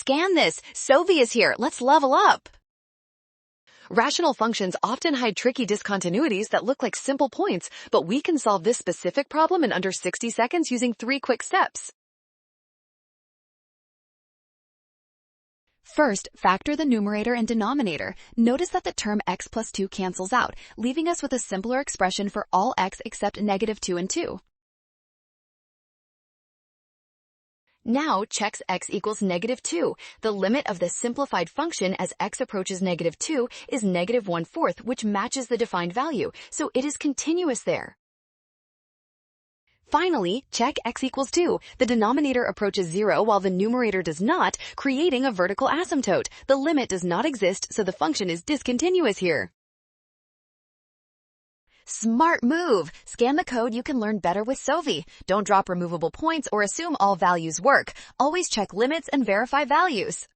Scan this. Sophie is here. Let's level up. Rational functions often hide tricky discontinuities that look like simple points, but we can solve this specific problem in under 60 seconds using 3 quick steps. First, factor the numerator and denominator. Notice that the term x plus 2 cancels out, leaving us with a simpler expression for all x except -2 and 2. Now checks x equals -2. The limit of the simplified function as x approaches -2 is -1/4, which matches the defined value, so it is continuous there. Finally, check x equals 2. The denominator approaches 0 while the numerator does not, creating a vertical asymptote. The limit does not exist, so the function is discontinuous here. Smart move! Scan the code. You can learn better with Sophie. Don't drop removable points or assume all values work. Always check limits and verify values.